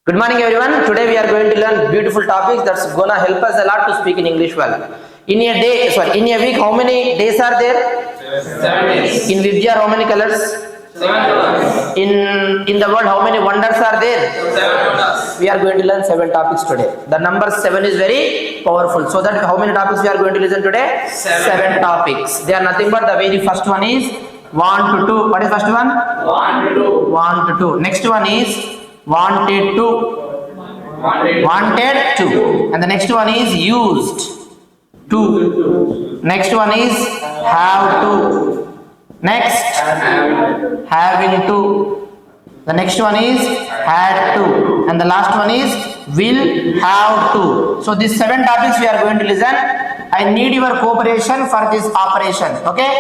Good morning everyone. Today we are going to learn beautiful topics that's gonna help us a lot to speak in English well. In a week, how many days are there? 7 days. In Vibgya, how many colors? 7 colors. In the world, how many wonders are there? 7 wonders. We are going to learn 7 topics today. The number 7 is very powerful. So that how many topics we are going to listen today? 7 topics. They are nothing but the very first one is 1 to 2. What is first one? 1 to 2. 1 to 2. Next one is wanted to. Wanted to. And the next one is used to. Next one is have to. Next, having to. The next one is had to. And the last one is will have to. So these 7 topics we are going to listen. I need your cooperation for this operation. Okay?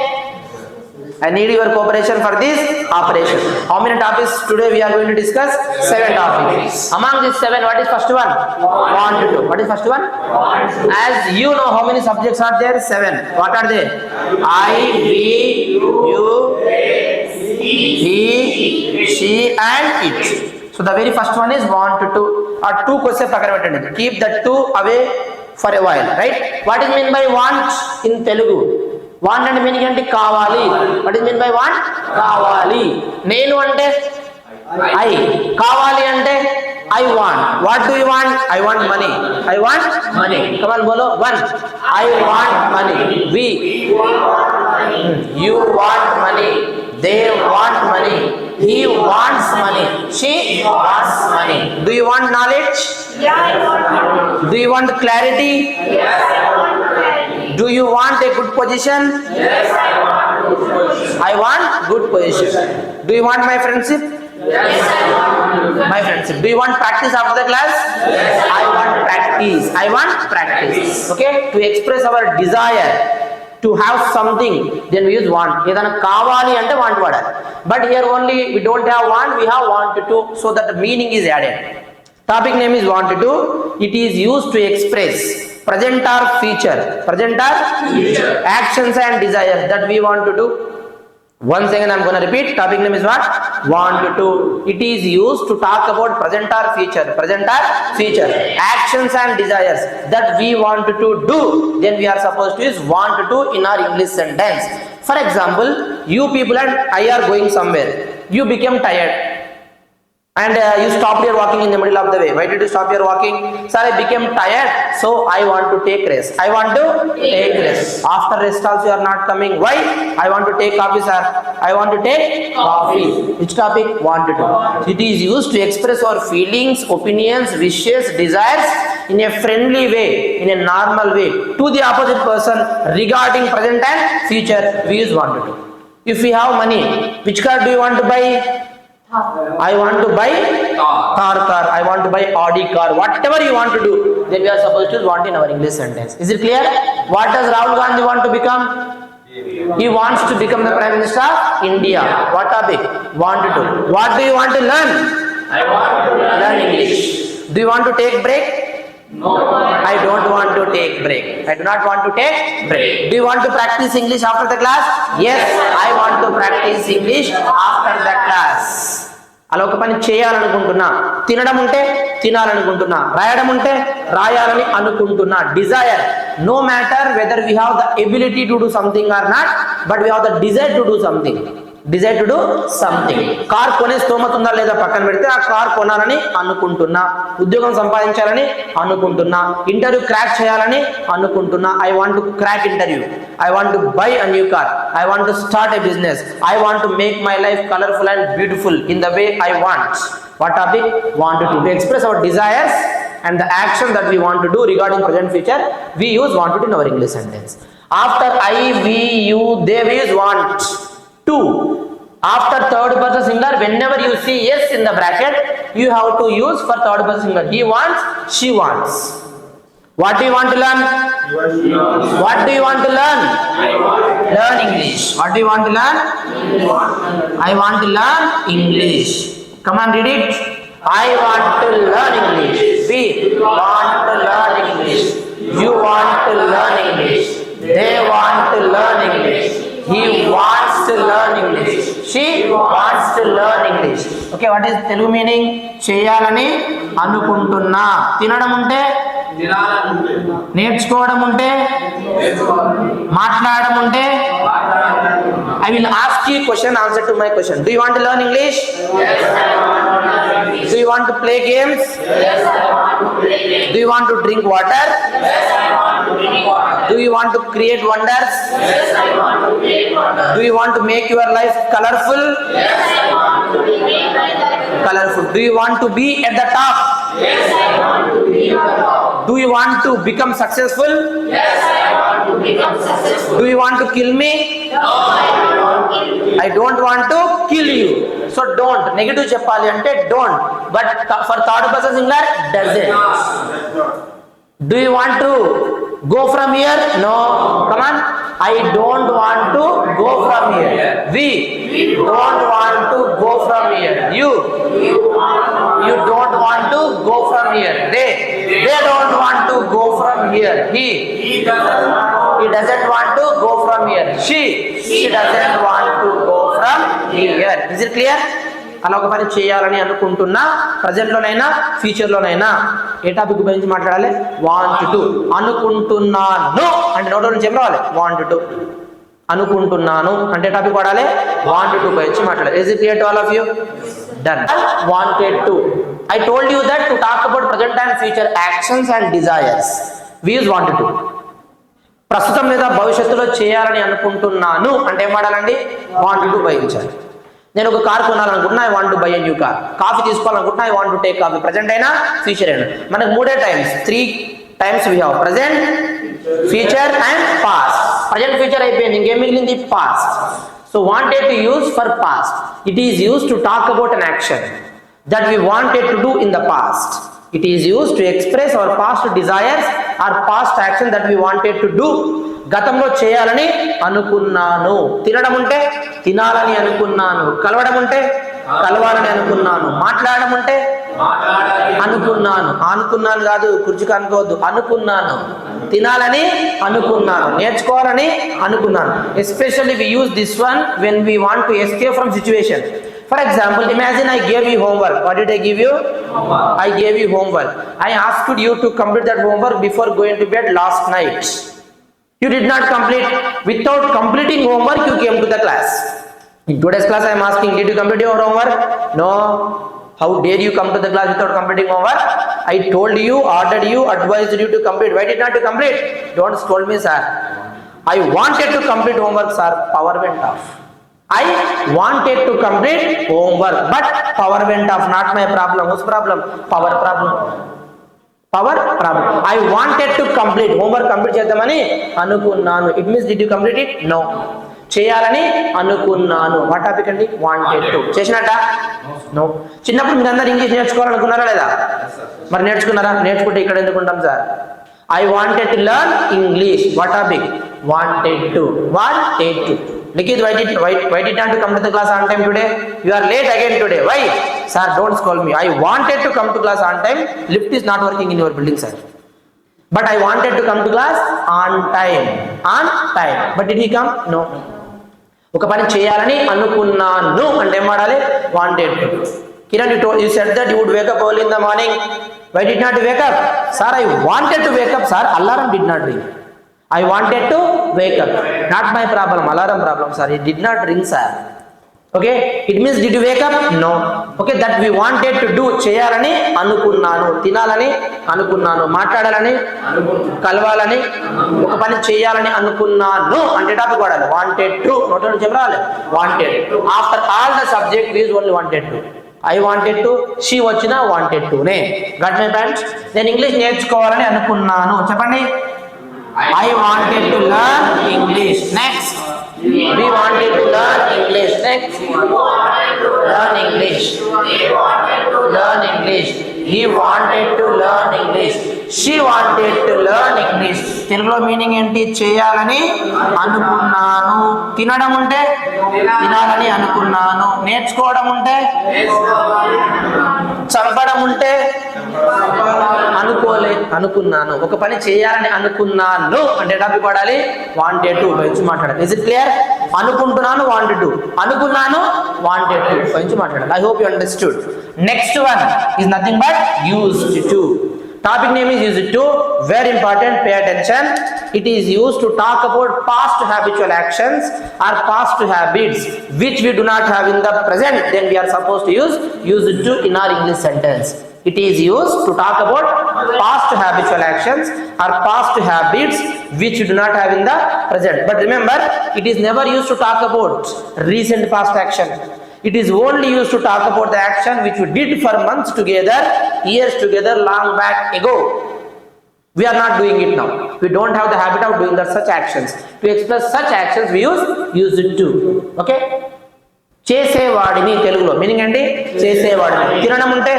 I need your cooperation for this operation. How many topics today we are going to discuss? 7 topics. Among these 7, what is first one? 1 to 2. What is first one? As you know, how many subjects are there? 7. What are they? I, we, you, he, she and it. So the very first one is 1 to 2. Or 2 questions. Keep the 2 away for a while. Right? What is meant by want in Telugu? Want అంటే meaning ఏంటి? కావాలి. What is mean by want? కావాలి. నేను అంటే I. కావాలి అంటే I want. What do you want? I want money. I want money. Come on బోలో. 1. I want money. We. You want money. They want money. He wants money. She wants money. Do you want knowledge? Yeah, I want knowledge. Do you want clarity? Yes, I want clarity. Do you want a good position? Yes, I want good position. I want good position. Do you want my friendship? Yes, I want My friendship. Do you want practice after the class? Yes, I want practice. I want practice. Okay? To express our desire to have something, then we use want. ఏదైనా కావాలి అంటే want వాడాలి. But here only we don't have want, we have wanted to, so that the meaning is added. Topic name is wanted to. It is used to express present or future. Present or future actions and desires that we want to do. Once again I'm going to repeat. Topic name is what? Want to. It is used to talk about present or future. Present or future. Actions and desires that we want to do. Then we are supposed to use want to in our English sentence. For example, you people and I are going somewhere. You became tired. And you stopped your walking in the middle of the way. Why did you stop your walking? Sir, I became tired, so I want to take rest. I want to take rest. After rest also you are not coming. Why? I want to take coffee, sir. I want to take coffee. Which topic? Want to. It is used to express our feelings, opinions, wishes, desires in a friendly way, in a normal way to the opposite person regarding present and future. We use want to. If we have money, which car do you want to buy? I want to buy car. I want to buy Audi car. Whatever you want to do, then we are supposed to want in our English sentence. Is it clear? What does Rahul Gandhi want to become? He wants to become the Prime Minister of India. What topic? Want to do. What do you want to learn? I want to Learn English. Do you want to take break? No. I don't want to take break. I do not want to take break. Do you want to practice English after the class? Yes, I want to practice English after the class. అలా ఒక పని చేయాలనుకుంటున్నా. తినడం ఉంటే తినాలనుకుంటున్నా. రాయడం ఉంటే రాయాలని అనుకుంటున్నా. Desire. No matter whether we have the ability to do something or not, but we have the desire to do something. Desire to do something. Car కొనే స్తోమత ఉందా లేదా పక్కన పెడితే ఆ కార్ కొనాలని అనుకుంటున్నా. ఉద్యోగం సంపాదించాలని అనుకుంటున్నా. ఇంటర్వ్యూ క్రాక్ చేయాలని అనుకుంటున్నా. I want to crack interview. I want to by a new car. I want to start a business. I want to make my life colourful and beautiful in the way I want. What topic? Want to. To express our desires and the action that we want to do regarding present future, we use want to in our English sentence. After I, we, you, they, we use want to. After third person singular, whenever you see yes in the bracket, you have to use for third person singular. He wants, she wants. What do you want to learn? What do you want to learn? Learn English. What do you want to learn? I want to learn English. Come on, read it. I want to learn English. We want to learn English. You want to learn English. They want to learn English. He wants to learn English. She wants to learn English. Okay, what is Telugu meaning? చేయాలని అనుకుంటున్నా. తినడం ఉంటే, తినాలనుకుంటున్నా. నేర్చుకోవడం ఉంటే, మాట్లాడడం ఉంటే. I will ask you question, answer to my question. Do you want to learn English? Yes, I want to learn English. Do you want to play games? Yes, I want to play games. Do you want to drink water? Yes, I want to drink water. Do you want to create wonders? Yes, I want to create wonders. Do you want to make your life colorful? Yes, I want to be Colorful. Do you want to be at the top? Yes, I want to be on top. Do you want to become successful? Yes, I want to become successful. Do you want to kill me? No, I don't kill you. I don't want to kill you. So don't. Negative చెప్పాలి అంటే don't. But for third person singular, doesn't. Do you want to go from here? No. Come on. I don't want to go from here. We don't want to go from here. You don't want to go from here. They don't want to go from here. He doesn't want to go from here. She doesn't want to go from here. Is it clear? అలా ఒక పని చేయాలని అనుకుంటున్నా, present లోనైనా future లోనైనా. ఏ topic గురించి మాట్లాడాలి? Want to. అనుకుంటున్నాను అంటే నోట్ నుంచి ఏం రావాలి? Want to. అనుకుంటున్నాను అంటే టాపిక్ వాడాలి? వాంట్ టు గురించి మాట్లాడాలి. Is it clear to all of you? Done. Wanted to. I told you that to talk about present and future actions and desires, we use wanted to. ప్రస్తుతం లేదా భవిష్యత్తులో చేయాలని అనుకుంటున్నాను అంటే ఏం వాడాలండి? వాంటెడ్ టు ఉపయోగించాలి. నేను ఒక కార్ కొనాలనుకుంటున్నా, I want to buy a new car. Coffee తీసుకోవాలనుకుంటున్నా, I want to take coffee. Present అయినా ఫ్యూచర్ అయినా. మనకు మూడే times, 3 times we have present, future and past. Present future అయిపోయింది, ఇంకేం మిగిలింది? Past. So wanted to use for past. It is used to talk about an action that we wanted to do in the past. It is used to express our past desires or past action that we wanted to do. గతంలో చేయాలని అనుకున్నాను. తినడం ఉంటే తినాలని అనుకున్నాను. కలవడం ఉంటే కలవాలని అనుకున్నాను. మాట్లాడడం ఉంటే అనుకున్నాను. అనుకున్నాను కాదు, కుర్చీకి అనుకోవద్దు. అనుకున్నాను. తినాలని అనుకున్నాను. నేర్చుకోవాలని అనుకున్నాను. Especially we use this one when we want to escape from situation. For example, imagine I gave you homework. What did I give you? Homework. I gave you homework. I asked you to complete that homework before going to bed last night. You did not complete. Without completing homework, you came to the class. In today's class, I am asking, did you complete your homework? No. How dare you come to the class without completing homework? I told you, ordered you, advised you to complete. Why did not you complete? Don't scold me, sir. I wanted to complete homework, sir. Power went off. I wanted to complete homework, but power went off. Not my problem. Whose problem? Power problem. Power problem. I wanted to complete homework. Complete చేద్దామని అనుకున్నాను. It means did you complete it? No. చేయాలని అనుకున్నాను. What topic అండి? Wanted to. చేసినట్ట? No. చిన్నప్పుడు మీరు అందరు English నేర్చుకోవాలనుకున్నారా లేదా? మరి నేర్చుకున్నారా? నేర్చుకుంటే ఇక్కడ ఎందుకుంటాం sir? I wanted to learn English. What topic? Wanted to. Wanted to. Nikit, why did not you come to the class on time today? You are late again today. Why? Sir, don't scold me. I wanted to come to class on time. Lift is not working in your building, sir. But I wanted to come to class on time. On time. But did he come? No. ఒక పని చేయాలని అనుకున్నాను అంటే ఏం వాడాలి? Wanted to. Kiran, you said that you would wake up early in the morning. Why did not you wake up? Sir, I wanted to wake up, sir. Alarm did not ring. I wanted to wake up. Not my problem. Alarm problem, sir. It did not ring, sir. Okay? It means did you wake up? No. Okay, that we wanted to do. చేయాలని అనుకున్నాను. తినాలని అనుకున్నాను. మాట్లాడాలని కలవాలని ఒక పని చేయాలని అనుకున్నాను అంటే టాపిక్ వాడాలి. Wanted to. నోట్ నుంచి చెప్పాలి. Wanted. After all the subject use only wanted to. I wanted to, she వచ్చిన wanted to నే. Got my pants? నేను ఇంగ్లీష్ నేర్చుకోవాలని అనుకున్నాను. చెప్పండి. I wanted to learn English. Next. We wanted to learn English. Next. Learn English. Learn English. He wanted to learn English. She wanted to learn English. తెలుగులో meaning ఏంటి? చేయాలని అనుకున్నాను. తినడం ఉంటే తినాలని అనుకున్నాను. నేర్చుకోవడం ఉంటే చంపడం ఉంటే అనుకున్నాను, ఒక పని చేయాలని అనుకున్నాను అంటే టాపిక్ వాడాలి వాంటెడ్ టు గురించి మాట్లాడాలి. Is it clear? అనుకుంటున్నాను వాంటెడ్ టు, అనుకున్నాను వాంటెడ్ టు గురించి మాట్లాడాలి. I hope you understood. Next one is nothing but used to. Topic name is used to. Very important, pay attention. It is used to talk about past habitual actions or past habits which we do not have in the present. Then we are supposed to use used to in our English sentence. It is used to talk about past habitual actions or past habits which we do not have in the present. But remember, it is never used to talk about recent past action. It is only used to talk about the action which we did for months together, years together, long back ago. We are not doing it now. We don't have the habit of doing such actions. To express such actions, we use used to. Okay? చేసేవాడిని తెలుగులో meaning ఏంటి? చేసేవాడిని. తినడం ఉంటే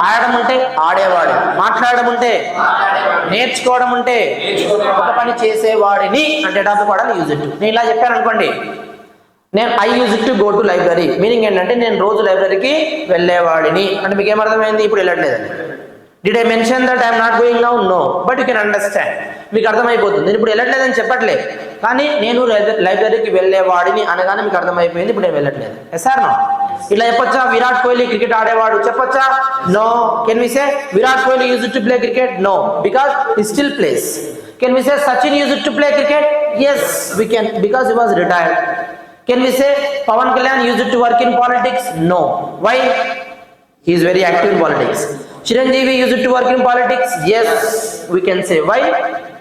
ఆడడం ఉంటే ఆడేవాడు, మాట్లాడడం ఉంటే నేర్చుకోవడం ఉంటే ఒక పని చేసేవాడిని అంటే టాపిక్ వాడాలి యూజ్ టు. నేను ఇలా చెప్పాను అనుకోండి, నేను I use to go to library, meaning ఏంటంటే నేను రోజు లైబ్రరీకి వెళ్ళేవాడిని అంటే మీకు ఏమర్థమైంది? ఇప్పుడు వెళ్ళట్లేదండి. Did I mention that I'm not going now? No, but you can understand. మీకు అర్థమైపోతుంది. నేను ఇప్పుడు వెళ్ళట్లేదని చెప్పట్లేదు, కానీ నేను లైబ్రరీకి వెళ్ళేవాడిని అనగానే మీకు అర్థమైపోయింది ఇప్పుడు నేను వెళ్ళట్లేదు. Yes or no? ఇట్లా చెప్పొచ్చా? విరాట్ కోహ్లీ క్రికెట్ ఆడేవాడు చెప్పొచ్చా? No. Can we say Virat Kohli use to play cricket? No, because he still plays. Can we say Sachin used to play cricket? Yes, we can, because he was retired. Can we say Pawan Kalyan used to work in politics? No. Why? He is very active in politics. Chiranjeevi used to work in politics? Yes, we can say. Why?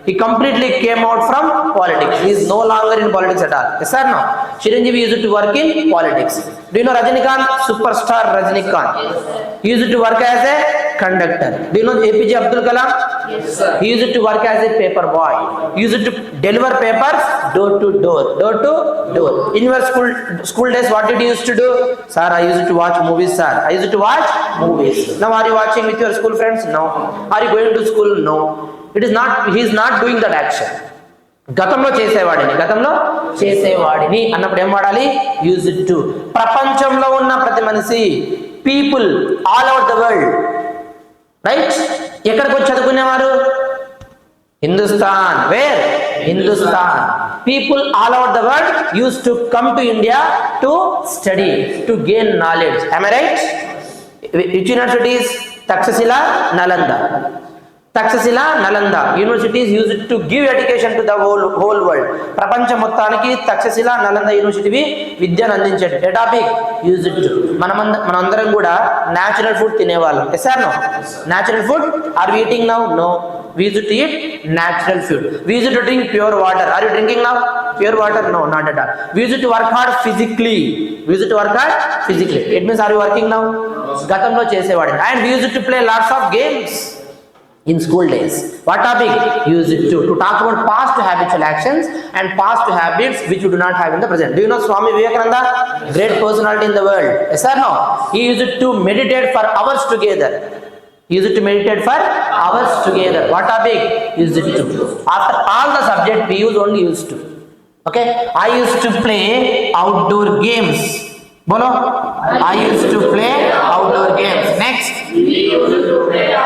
He completely came out from politics. He is no longer in politics at all. Yes or no? Chiranjeevi used to work in politics. Do you know Rajinikanth? Superstar Rajinikanth. He used to work as a conductor. Do you know APJ Abdul Kalam? Yes, sir. He used to work as a paper boy. He used to deliver papers door to door. Door to door. In your school days, what did you used to do? Sir, I used to watch movies, sir. I used to watch movies. Now are you watching with your school friends? No. Are you going to school? No. It is not, he is not doing that action. గతంలో చేసేవాడిని అన్నప్పుడు ఏం వాడాలి? Use it to. ప్రపంచంలో ఉన్న ప్రతి మనిషి, people all over the world, right? ఎక్కడికి వచ్చి చదువుకునేవారు? Hindustan. Where? Hindustan. People all over the world use to come to India to study, to gain knowledge. Am I right? Which universities? Takshashila, Nalanda. Takshashila, Nalanda universities used to give education to the whole world. ప్రపంచం మొత్తానికి Takshashila, Nalanda university విద్యను అందించాడు. ఏ topic? Use to. మనందరం కూడా natural food తినేవాళ్ళం. Yes or no? Natural food. Are we eating now? No. We used to eat natural food. We used to drink pure water. Are you drinking now? Pure water? No, not at all. We used to work hard physically. It means, are you working now? గతంలో చేసేవాడు. And we used to play lots of games in school days. What topic? Used to talk about past habitual actions and past habits which you do not have in the present. Do you know Swami Vivekananda? Great personality in the world. Yes or no? He used to meditate for hours together. What topic? Used to. After all the subject we use only used to. Okay? I used to play outdoor games. Bolo. I used to play outdoor games. Next.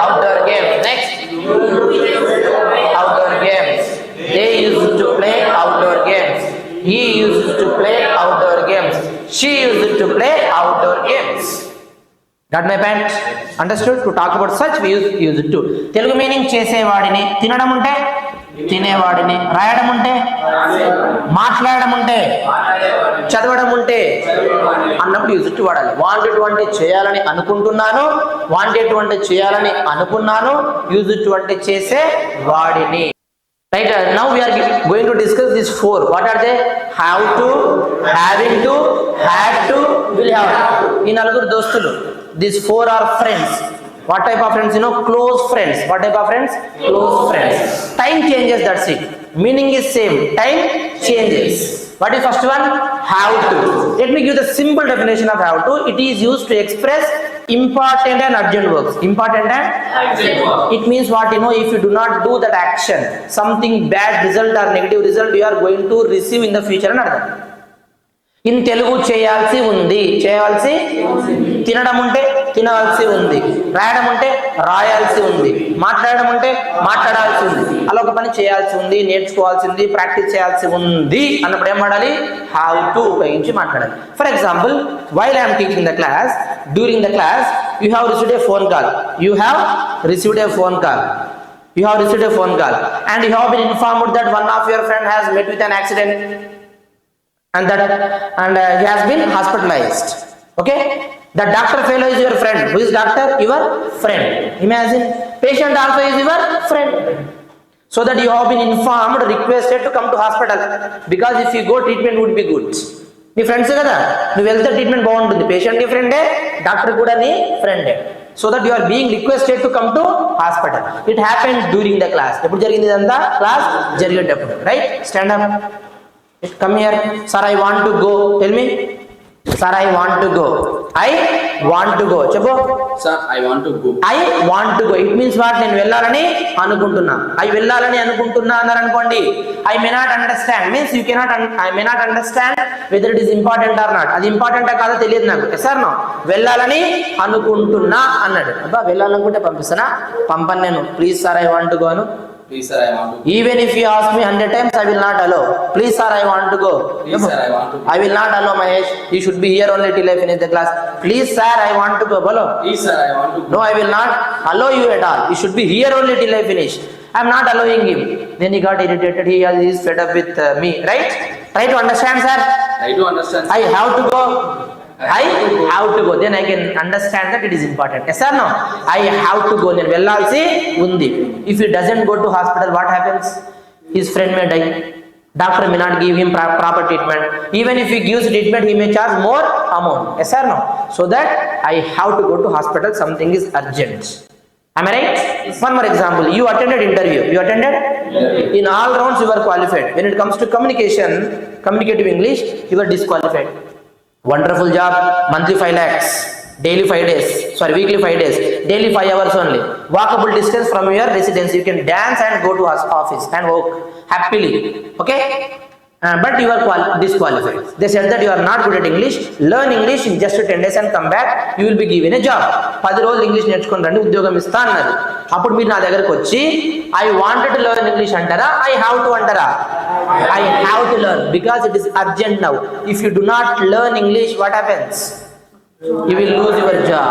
Outdoor games. Next. Outdoor games. They used to play outdoor games. He used to play outdoor games. She used to play outdoor games. Got my point? Understood? To talk about such we use it to. Telugu meaning చేసేవాడిని. తినడం ఉంటే తినేవాడిని, రాయడం ఉంటే, మాట్లాడడం ఉంటే, చదవడం ఉంటే అన్నప్పుడు యూజ్ టు వాడాలి. వాంటెడ్ అంటే చేయాలని అనుకుంటున్నాను, వాంటెడ్ అంటే చేయాలని అనుకున్నాను, యూజ్ టు అంటే చేసే వాడిని. Right, now we are going to discuss these four. What are they? Have to, having to, had to, will have to. ఈ నలుగురు దోస్తులు. These four are friends. What type of friends? You know, close friends. What type of friends? Close friends. Time changes, that's it. Meaning is same. Time changes. What is first one? Have to. Let me give the simple definition of have to. It is used to express important and urgent works. Important and urgent work. It means what? You know, if you do not do that action, something bad result or negative result you are going to receive in the future and other. In Telugu చేయాల్సి ఉంది, తినడం ఉంటే తినాల్సి ఉంది, రాయడం అంటే రాయాల్సి ఉంది, మాట్లాడడం అంటే మాట్లాడాల్సి ఉంది, అలా ఒక పని చేయాల్సి ఉంది, నేర్చుకోవాల్సింది, ప్రాక్టీస్ చేయాల్సి ఉంది అన్నప్పుడు ఏం వాడాలి? హ్యావ్ టు ఉపయోగించి మాట్లాడాలి. For example, while I'm teaching the class, during the class you have received a phone call, you have received a phone call, you have received a phone call and you have been informed that one of your friend has met with an accident and he has been hospitalized. Okay, the doctor fellow is your friend. Who is doctor? Your friend. Imagine, patient also is your friend, so that you have been informed, requested to come to hospital, because if you go, treatment would be good. నీ friends కదా, నువ్వు వెళ్తే treatment బాగుంటుంది. Patient నీ ఫ్రెండే, doctor కూడా నీ ఫ్రెండే. So that you are being requested to come to hospital. It happened during the class. ఎప్పుడు జరిగింది ఇదంతా? క్లాస్ జరిగేటప్పుడు. Right, stand up, come here. Sir I want to go. Tell me. Sir I want to go. I want to go. చెప్పు. Sir I want to go. I want to go. It means what? నేను వెళ్ళాలని అనుకుంటున్నా. I వెళ్ళాలని అనుకుంటున్నా అన్నారు అనుకోండి, I may not understand means you cannot, I may not understand whether it is important or not. అది ఇంపార్టెంటా కాదో తెలియదు నాకు. సార్ నో, వెళ్ళాలని అనుకుంటున్నా అన్నాడు. అబ్బా, వెళ్ళాలనుకుంటే పంపిస్తానా? పంపను నేను. Please sir I want to go Anu. Please sir I want to. Even if you ask me 100 times, I will not allow. Please sir, I want to go. Please sir, I want to go. I will not allow, Mahesh. You should be here only till I finish the class. Please sir, I want to go. Bolo. Please sir, I want to go. No, I will not allow you at all. You should be here only till I finish. I am not allowing him. Then he got irritated. He is fed up with me. Right? Try to understand, sir. I do understand. I have to go. I have to go. Then I can understand that it is important. Yes or no? I have to go. Then వెళ్ళాల్సి ఉంది. If he doesn't go to hospital, what happens? His friend may die. Doctor may not give him proper treatment. Even if he gives treatment, he may charge more amount. Yes or no? So that I have to go to hospital. Something is urgent. Am I right? Yes. One more example. You attended interview. You attended? Yeah. In all rounds you were qualified. When it comes to communication, communicative English, you were disqualified. Wonderful job. Monthly 5 lakhs. Daily 5 days. Sorry, weekly 5 days. Daily 5 hours only. Walkable distance from your residence. You can dance and go to office and work happily. Okay? But you are disqualified. They said that you are not good at English. Learn English in just 10 days and come back. You will be given a job. 10 రోజులు English నేర్చుకుని రండి, ఉద్యోగం ఇస్తా అన్నారు. అప్పుడు మీరు నా దగ్గరకు వచ్చి I wanted to learn English అంటారా, ఐ హ్యావ్ టు అంటారా? I have to learn because it is urgent now. If you do not learn English, what happens? You will lose your job.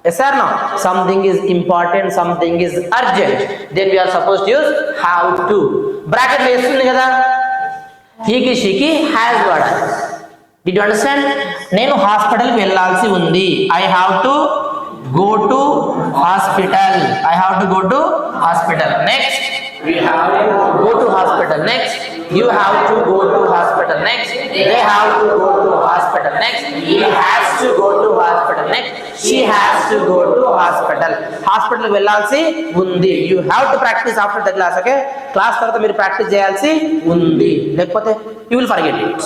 Yes or no? Something is important, something is urgent. Then we are supposed to use have to. Bracket లో వేస్తుంది కదా, హీకి షీకి has వాడాలి. Did you understand? నేను హాస్పిటల్కి వెళ్ళాల్సి ఉంది. I have to go to hospital. I have to go to hospital. Next. We have to Go to hospital. Next. You have to go to hospital. Next. They have to go to hospital. Next. He has to go to hospital. Next. She has to go to hospital. Hospital వెళ్ళాల్సి ఉంది. You have to practice after the class. Okay? Class తర్వాత మీరు practice చేయాల్సి ఉంది. లేకపోతే you will forget it.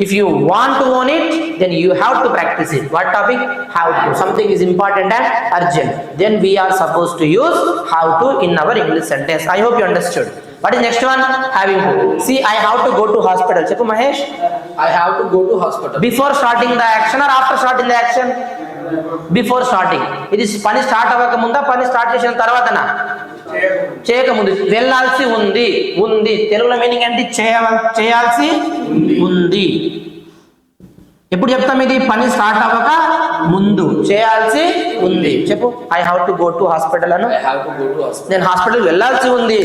If you want to own it, then you have to practice it. What topic? How to. Something is important and urgent. Then we are supposed to use how to in our English sentence. I hope you understood. What is next one? Having to. See, I have to go to hospital. Cheppu Mahesh. I have to go to hospital. Before starting the action or after starting the action? Before starting. ఇది పని start అవ్వక ముందా, పని start చేసిన తర్వాతనా? చేయకముందు. వెళ్ళాల్సి ఉంది. ఉంది తెలుగులో మీనింగ్ ఏంటి? చేయాల్సి ఉంది. ఎప్పుడు చెప్తాం ఇది? పని స్టార్ట్ అవ్వక ముందు చేయాల్సి ఉంది. చెప్పు. I have to go to hospital Anu. I have to go to hospital. నేను హాస్పిటల్ వెళ్ళాల్సి ఉంది.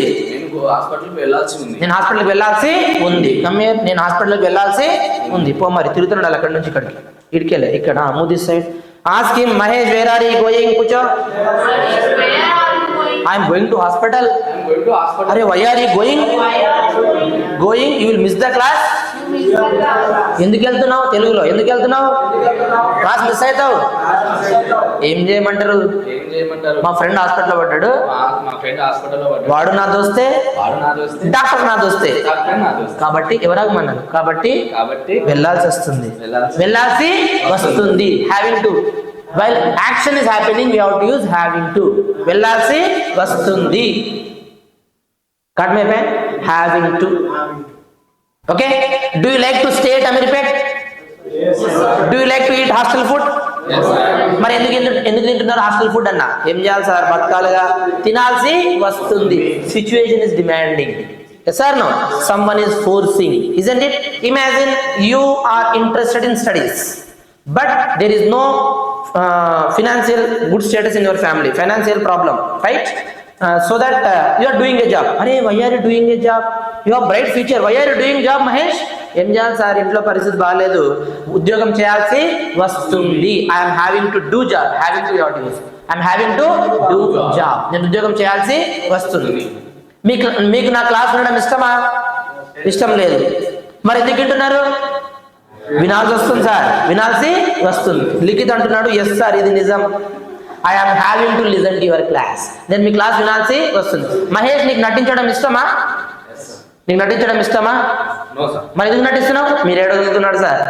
నేను హాస్పిటల్కి వెళ్ళాల్సి ఉంది. నేను హాస్పిటల్కి వెళ్ళాల్సి ఉంది. కమ్మే, నేను హాస్పిటల్కి వెళ్ళాల్సి ఉంది. పో మరి, తిరుగుతున్నాడు అక్కడి నుంచి ఇక్కడికి. ఇడికెళ్ళే ఇక్కడ move this side. Ask him, Mahesh where are you going? కూర్చో. I am going to hospital. I am going to hospital. Are why are you going? Going, you will miss the class. ఎందుకు వెళ్తున్నావు? తెలుగులో ఎందుకు వెళ్తున్నావు? క్లాస్ మిస్ అవుతావు. ఏం చేయమంటారు? ఏం చేయమంటారు? మా ఫ్రెండ్ హాస్పిటల్లో పడ్డాడు. మా ఫ్రెండ్ హాస్పిటల్లో పడ్డాడు. వాడు నా దోస్తే, వాడు నా దోస్తే, డాక్టర్ నా దోస్తే. డాక్టర్ నా దోస్తే. కాబట్టి ఎవరాగమన్నాను, కాబట్టి వెళ్ళాల్సి వస్తుంది, వెళ్ళాల్సి వస్తుంది. Having to. While action is happening, we have to use having to. వెళ్ళాల్సి వస్తుంది. Cut my pen. Having to. Okay. Do you like to stay at Amirpet? Yes, sir. Do you like to eat hostel food? మరి ఎందుకు తింటున్నారు hostel food అన్న? ఏం చేయాలి sir, బతకాలిగా, తినాల్సి వస్తుంది. Situation is demanding. Yes or no? Someone is forcing, isn't it? Imagine you are interested in studies, but there is no financial good status in your family, financial problem, right? So that you are doing a job. Arey, why are you doing a job? You have bright future. Why are you doing job, Mahesh? ఏం చేయాలి sir, ఇంట్లో పరిస్థితి బాగాలేదు, ఉద్యోగం చేయాల్సి వస్తుంది. I'm having to do job. Having to what use? I'm having to do job. నేను ఉద్యోగం చేయాల్సి వస్తుంది. మీకు నా క్లాస్ వినడం ఇష్టమా? ఇష్టం లేదు. మరి ఎందుకు వింటున్నారు? వినాల్సి వస్తుంది సార్, వినాల్సి వస్తుంది. లిఖిత్ అంటున్నాడు, ఎస్ సార్ ఇది నిజం, I'm having to listen to your class. నేను మీ క్లాస్ వినాల్సి వస్తుంది. మహేష్, నీకు నటించడం ఇష్టమా? నీకు నటించడం ఇష్టమా? మరి ఎందుకు నటిస్తున్నావు? మీరు ఏడవదులుతున్నాడు సార్,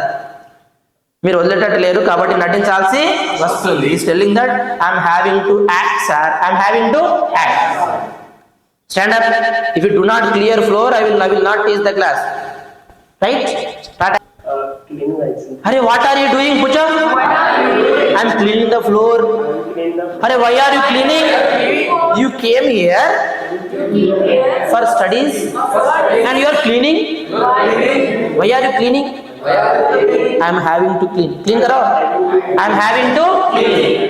మీరు వదిలేటట్టు లేరు కాబట్టి నటించాల్సి వస్తుంది. Is telling that I'm having to act sir, I'm having to act. Stand up. If you do not clear floor, I will not teach the class. Right? Start. Cleaning lights. Arey, what are you doing, Pucha? I am cleaning the floor. Arey, why are you cleaning? You came here for studies and you are cleaning. Why are you cleaning? I am having to clean. Clean karo. I am having to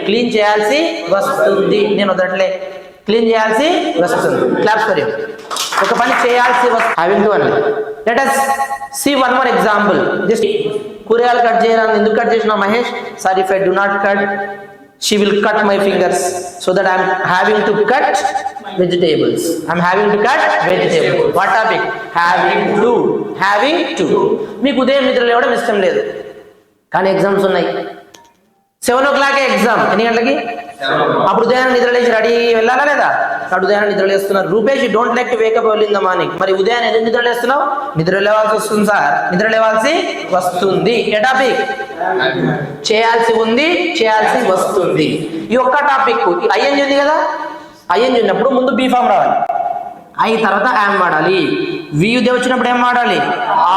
clean cheyalsi vastundi. Nenu odatle. Clean చేయాల్సి వస్తుంది. Claps for you. ఒక పని చేయాల్సి వస్తుంది. Having to అని. Let us see one more example. Just కూరగాయలు cut చేయాలని ఎందుకు కట్ చేసినావు Mahesh? Sir, if I do not cut she will cut my fingers, so that I am having to cut vegetables. I am having to cut vegetables. What topic? Having to. మీకు ఉదయం నిద్ర లేవడం ఇష్టం లేదు కానీ ఎగ్జామ్స్ ఉన్నాయి. 7 o'clock exam. ఎన్ని గంటలకి? అప్పుడు ఉదయాన్ని నిద్ర లేచి రెడీ వెళ్ళాలా లేదా? అప్పుడు ఉదయాన్ని నిద్ర లేస్తున్నారు. Rupesh, you don't like to wake up early in the morning. మరి ఉదయాన్ని ఎందుకు నిద్ర లేస్తున్నావు? నిద్ర లేవాల్సి వస్తుంది సార్, నిద్ర లేవాల్సి వస్తుంది. ఏ టాపిక్? చేయాల్సి ఉంది, చేయాల్సి వస్తుంది. ఈ ఒక్క టాపిక్ ఐఎన్జీ ఉంది కదా, ఐఎన్జీ ఉన్నప్పుడు ముందు బీ ఫామ్ రావాలి, ఐ తర్వాత యామ్ వాడాలి, వియుదే వచ్చినప్పుడు ఏం వాడాలి?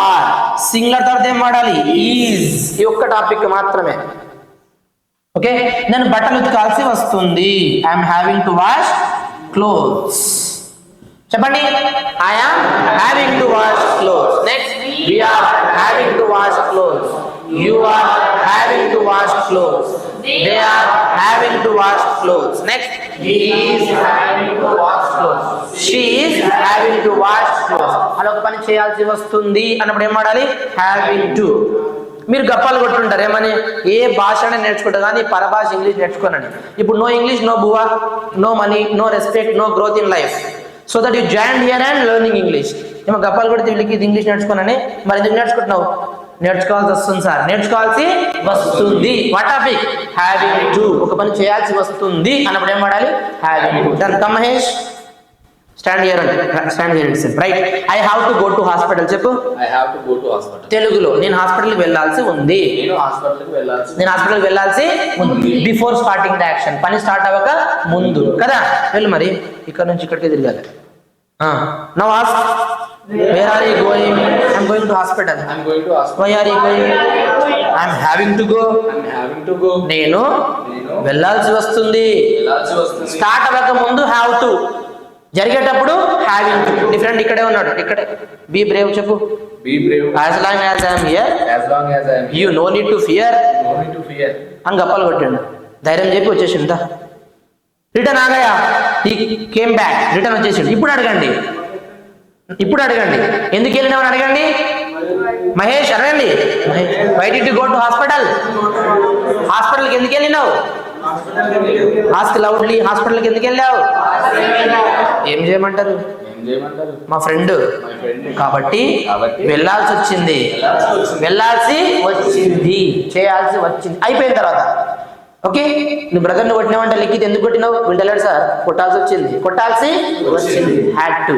ఆర్. సింగులర్ తర్వాత ఏం వాడాలి? ఈజ్. ఈ ఒక్క టాపిక్ మాత్రమే. ఓకే, నేను బట్టలు ఉతకాల్సి వస్తుంది. I'm having to wash clothes. చెప్పండి, I'm having to wash clothes. Next, we are having to wash clothes. You are having to wash clothes. They are having to wash clothes. Next, he is having to wash clothes. She is having to wash clothes. అలా ఒక పని చేయాల్సి వస్తుంది అన్నప్పుడు ఏం వాడాలి? Having to. మీరు గప్పాలు కొట్టుంటారు ఏమని, ఏ భాషనే నేర్చుకుంటారు కానీ పరభాష ఇంగ్లీష్ నేర్చుకోనండి. ఇప్పుడు నో ఇంగ్లీష్, నో బువా, no money, no respect, no growth in life. So that you join here and learning English. ఏమో గప్పాలు కొడితే వీళ్ళకి ఇది ఇంగ్లీష్ నేర్చుకోనని. మరి ఎందుకు నేర్చుకుంటున్నావు? నేర్చుకోవాల్సి వస్తుంది సార్, నేర్చుకోవాల్సి వస్తుంది. What topic? Having to. ఒక పని చేయాల్సి వస్తుంది అన్నప్పుడు ఏం వాడాలి? Having to. Then come Mahesh, stand here అంటే stand here it's right. I have to go to hospital. చెప్పు. I have to go to hospital. తెలుగులో నేను హాస్పిటల్కి వెళ్ళాల్సి ఉంది. నేను హాస్పిటల్కి వెళ్ళాల్సి ఉంది. బిఫోర్ స్టార్టింగ్ ద యాక్షన్, పని స్టార్ట్ అవ్వక ముందు కదా. వెళ్ళు మరి, ఇక్కడ నుంచి ఇక్కడికి తిరగాలి. Now ask, where are you going? I am going to hospital. Why are you going? I am having to go. నేను వెళ్ళాల్సి వస్తుంది. స్టార్ట్ అవ్వక ముందు హ్యావ్ టు, జరిగేటప్పుడు హ్యావింగ్ టు. డిఫరెంట్ ఇక్కడే ఉన్నాడు, ఇక్కడే. Be brave. చెప్పు. Be brave. As long as I am here, you no need to fear. అని గప్పాలు కొట్టాడు. ధైర్యం చెప్పి వచ్చేసిందా? రిటర్న్ ఆగాయా? ఈ కేమ్ బ్యాక్, రిటర్న్ వచ్చేసిండు. ఇప్పుడు అడగండి, ఎందుకు వెళ్ళినామని అడగండి. మహేష్ అడగండి. Why did you go to hospital? హాస్పిటల్కి ఎందుకు వెళ్ళినావు? Ask loudly. హాస్పిటల్కి ఎందుకు వెళ్ళావు? ఏం చేయమంటారు? మా ఫ్రెండ్ కాబట్టి వెళ్ళాల్సి వచ్చింది. చేయాల్సి వచ్చింది. అయిపోయిన తర్వాత ఓకే, నువ్వు బ్రదర్ని కొట్టినావంటే లిఖిత్ ఎందుకు కొట్టినావు? వింటలేడు సార్. కొట్టాల్సి వచ్చింది. Had to.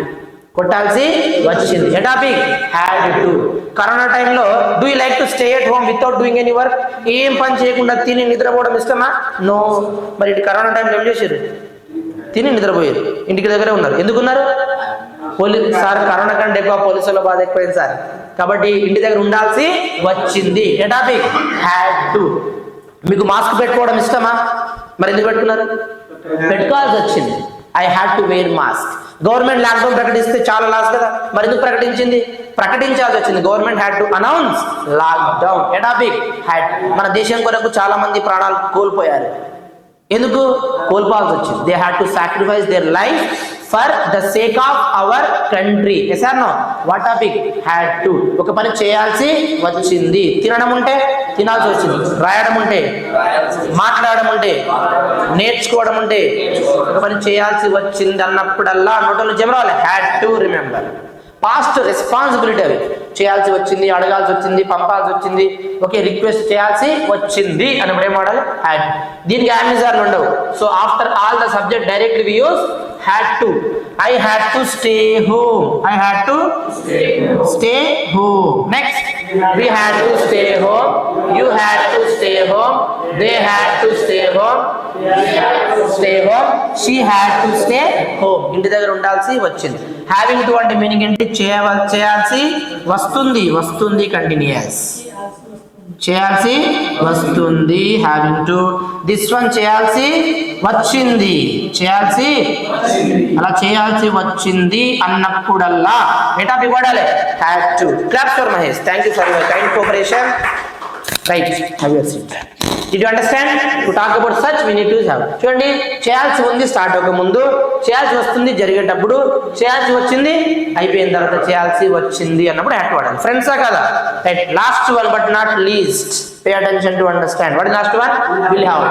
కొట్టాల్సి వచ్చింది. ఏ టాపిక్? Had to. కరోనా టైంలో do you like to stay at home without doing any work? ఏం పని చేయకుండా తిని నిద్రపోవడం ఇష్టమా? నో. మరి ఇటు కరోనా టైంలో ఏం చేశారు? తిని నిద్రపోయారు, ఇంటికి దగ్గరే ఉన్నారు. ఎందుకున్నారు? సార్, కరోనా కంటే ఎక్కువ పోలీసుల బాధ ఎక్కువైంది సార్, కాబట్టి ఇంటి దగ్గర ఉండాల్సి వచ్చింది. ఏ టాపిక్? Had to. మీకు మాస్క్ పెట్టుకోవడం ఇష్టమా? మరి ఎందుకు పెట్టుకున్నారు? పెట్టుకోవాల్సి వచ్చింది. I had to wear mask. Government lockdown ప్రకటిస్తే చాలా లాస్ కదా, మరి ఎందుకు ప్రకటించింది? ప్రకటించాల్సి వచ్చింది. Government had to announce lockdown. ఏ టాపిక్? హ్యాడ్. మన దేశం కొరకు చాలా మంది ప్రాణాలు కోల్పోయారు. ఎందుకు కోల్పోవాల్సి వచ్చింది? They had to sacrifice their life for the sake of our country. Yes or no? What topic? Had to. ఒక పని చేయాల్సి వచ్చింది. తినడం ఉంటే తినాల్సి వచ్చింది, రాయడం ఉంటే, మాట్లాడడం ఉంటే, నేర్చుకోవడం ఉంటే, ఒక పని చేయాల్సి వచ్చింది అన్నప్పుడల్లా నోటలు జమరాలి. Had to remember. Past responsibility. అవి చేయాల్సి వచ్చింది, అడగాల్సి వచ్చింది, పంపాల్సి వచ్చింది, ఓకే, రిక్వెస్ట్ చేయాల్సి వచ్చింది అన్నప్పుడు ఏం వాడాలి? హ్యాడ్. దీనికి యామిజార్లు ఉండవు. So after all the subject directly we use had to. I had to stay home. I had to stay home. Next, we had to stay home, you had to stay home, they had to stay home, stay home, she had to stay home. ఇంటి దగ్గర ఉండాల్సి వచ్చింది. Having to అంటే meaning ఏంటి? చేయాల్సి వస్తుంది. వస్తుంది continuous. చేయాల్సి వస్తుంది. Having to. దిస్ వన్ చేయాల్సి వచ్చింది. చేయాల్సి అలా చేయాల్సి వచ్చింది అన్నప్పుడల్లా ఏ టాపిక్ వాడాలి? Had to. Claps for Mahesh. Thank you for your kind cooperation. Right, have your seat. Did you understand? To talk about such we need to have. చూడండి, చేయాల్సి ఉంది స్టార్ట్ అవ్వక ముందు, చేయాల్సి వస్తుంది జరిగేటప్పుడు, చేయాల్సి వచ్చింది అయిపోయిన తర్వాత చేయాల్సి వచ్చింది అన్నప్పుడు హ్యాడ్ వాడాలి. ఫ్రెండ్సా కదా? Right. Last one but not least. Pay attention to understand. What is last one? Will have.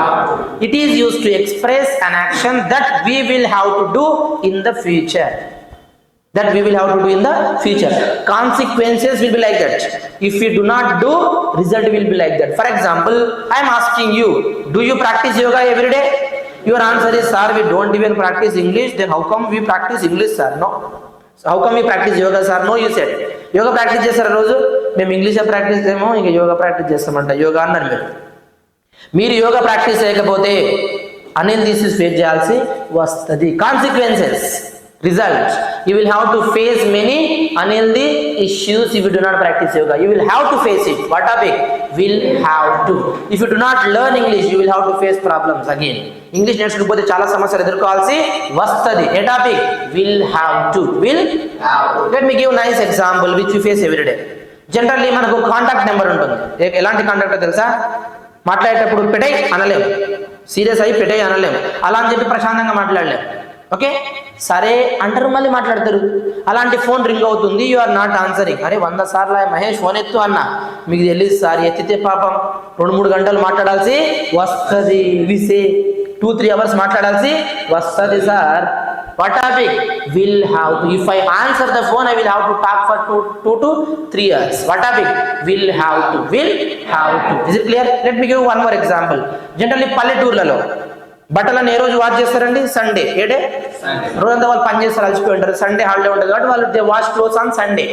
It is used to express an action that we will have to do in the future. That we will have to do in the future. Consequences will be like that. If we do not do, result will be like that. For example, I am asking you, do you practice yoga every day? Your answer is, sir, we don't even practice English. Then how come we practice English, sir? No. So how come we practice yoga, sir? No, you said. Yoga practice చేస్తారా రోజు? మేము ఇంగ్లీషే practice చేయమో, ఇంకా yoga practice చేస్తామంట. Yoga అన్నారు మీరు yoga practice చేయకపోతే unhealthy face చేయాల్సి వస్తుంది. Consequences, results. You will have to face many unhealthy issues if you do not practice yoga. You will have to face it. What topic? Will have to. If you do not learn English, you will have to face problems again. English నేర్చుకోకపోతే చాలా సమస్యలు ఎదుర్కోవాల్సి వస్తది. ఏ topic? Will have to. Will have to. Let me give a nice example which we face every day. Generally మనకు contact number ఉంటుంది. ఎలాంటి contact తెలుసా? మాట్లాడేటప్పుడు పెటై అనలేం, serious అయి పెటై అనలేం, అలా అని చెప్పి ప్రశాంతంగా మాట్లాడలేం. ఓకే, సరే అంటారు, మళ్ళీ మాట్లాడతారు. అలాంటి ఫోన్ రింగ్ అవుతుంది, యు ఆర్ నాట్ ఆన్సరింగ్. అరే 100 సార్లు మహేష్ ఫోన్ ఎత్తు అన్న, మీకు తెలియదు సార్, ఎత్తితే పాపం 2-3 గంటలు మాట్లాడాల్సి వస్తుంది. విసే 2-3 అవర్స్ మాట్లాడాల్సి వస్తుంది sir. What topic? Will have to. If I answer the phone, I will have to talk for 2 to 3 hours. What topic? Will have to. Will have to. Is it clear? Let me give one more example. Generally పల్లెటూర్లలో బట్టలను ఏ రోజు wash చేస్తారండి? Sunday. ఏ day? రోజంతా వాళ్ళు పని చేస్తారు, అలసిపోయి ఉంటారు. సండే హాలిడే ఉంటుంది కాబట్టి వాళ్ళు they wash clothes on Sunday.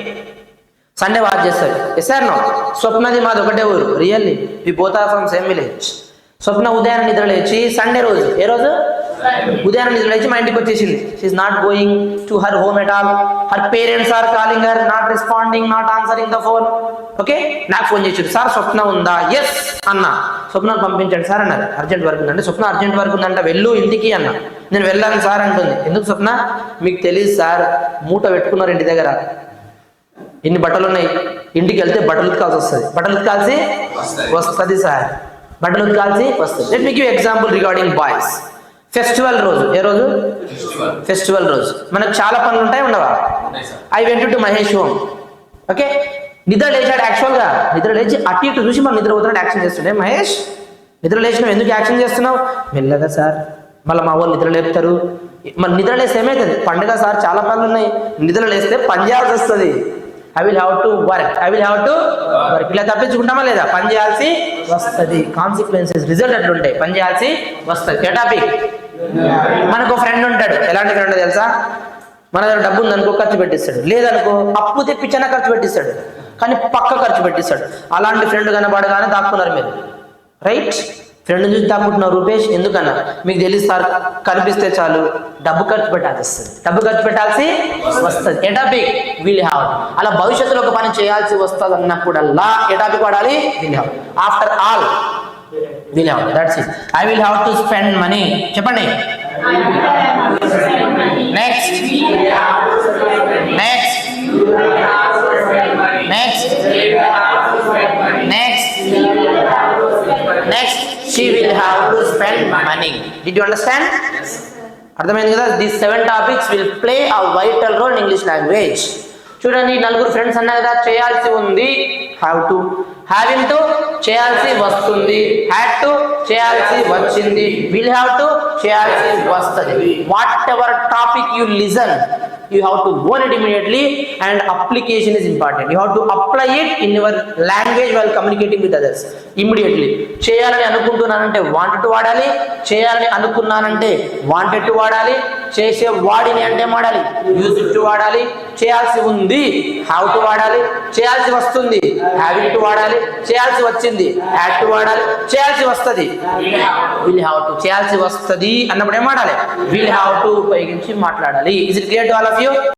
Sunday wash చేస్తారు. Yes or no? స్వప్నది మాది ఒకటే ఊరు. Really we both are from same village. Swapna ఉదయాన్నే నిద్ర లేచి సండే రోజు, ఏ రోజు? ఉదయాన్నే నిద్ర లేచి మా ఇంటికి వచ్చేసింది. She is not going to her home at all. Her parents are calling her, not responding, not answering the phone. Okay, నాకు ఫోన్ చేసాడు, సార్ స్వప్న ఉందా? ఎస్ అన్నా. స్వప్నకు పంపించండి సార్ అన్నారు. అర్జెంట్ వర్క్ ఉందంటే, స్వప్న అర్జెంట్ వర్క్ ఉందంట, వెళ్ళు ఇంటికి అన్నా. నేను వెళ్ళాను సార్ అంటుంది. ఎందుకు స్వప్న? మీకు తెలియదు సార్, మూట పెట్టుకున్నారు ఇంటి దగ్గర, ఇన్ని బట్టలు ఉన్నాయి, ఇంటికి వెళ్తే బట్టలు ఉతకాల్సి వస్తుంది. బట్టలు ఉతకాల్సి వస్తుంది సార్, బట్టలు ఉతకాల్సి వస్తుంది. Let me give example regarding boys. Festival రోజు, ఏ రోజు? ఫెస్టివల్ రోజు మనకు చాలా పనులు ఉంటాయి, ఉండవా? I went to Mahesh home. Okay, నిద్ర లేచాడు. యాక్చువల్గా నిద్ర లేచి అటు ఇటు చూసి మనం నిద్ర పోతున్నాడు, యాక్షన్ చేస్తుండే. మహేష్ నిద్ర లేచినావు, ఎందుకు యాక్షన్ చేస్తున్నావు? మెల్లగా సార్, మళ్ళీ మా వాళ్ళు నిద్ర లేపుతారు. మరి నిద్ర లేస్తే ఏమవుతుంది? పండుగ సార్, చాలా పనులు ఉన్నాయి. నిద్ర లేస్తే పని చేయాల్సి వస్తుంది. I will have to work, I will have to work. ఇలా తప్పించుకుంటామా లేదా? పని చేయాల్సి వస్తుంది. కాన్సిక్వెన్సెస్, రిజల్ట్ అట్లుంటాయి, పని చేయాల్సి వస్తుంది. ఏ టాపిక్? మనకు ఫ్రెండ్ ఉంటాడు. ఎలాంటి ఫ్రెండ్ తెలుసా? మన దగ్గర డబ్బు ఉందనుకో ఖర్చు పెట్టిస్తాడు, లేదనుకో అప్పు తెప్పించైనా ఖర్చు పెట్టిస్తాడు, కానీ పక్క ఖర్చు పెట్టిస్తాడు. అలాంటి ఫ్రెండ్ కనబడగానే దాక్కున్నారు మీరు. రైట్? ఫ్రెండ్ చూసి దాక్కుంటున్నారు. రూపేష్ ఎందుకన్నా? మీకు తెలుసు సార్, కనిపిస్తే చాలు డబ్బు ఖర్చు పెట్టాల్సి వస్తుంది, డబ్బు ఖర్చు పెట్టాల్సి వస్తుంది. ఏ టాపిక్? Will have. అలా భవిష్యత్తులో ఒక పని చేయాల్సి వస్తుంది అన్నప్పుడల్లా ఏ టాపిక్ వాడాలి? Will have. After all will have that's it. I will have to spend money చెప్పండి. Next next next next next she will have to spend money. Did you understand? అర్థమైంది కదా. These 7 topics will play a vital role in English language. చూడండి, నలుగురు friends అన్నా కదా, చేయాల్సి ఉంది have to, having to చేయాల్సి వస్తుంది, హ్యాడ్ టు చేయాల్సి వచ్చింది, విల్ హ్యావ్ టు చేయాల్సి వస్తుంది. What ever topic you listen, you have to own it immediately, and application is important. You have to apply it in your language while communicating with others immediately. చేయాలని అనుకుంటున్నానంటే wanted to వాడాలి, చేయాలని అనుకున్నానంటే wanted to వాడాలి, చేసే వాడిని అంటే వాడాలి used to వాడాలి, చేయాల్సి ఉంది have to వాడాలి, చేయాల్సి వస్తుంది having to వాడాలి, చేయాల్సి వచ్చింది had to వాడాలి, చేయాల్సి వస్తుంది will have to, చేయాల్సి వస్తుంది అన్నప్పుడు ఏం వాడాలి will have to ఉపయోగించి మాట్లాడాలి. Is it clear to all of you?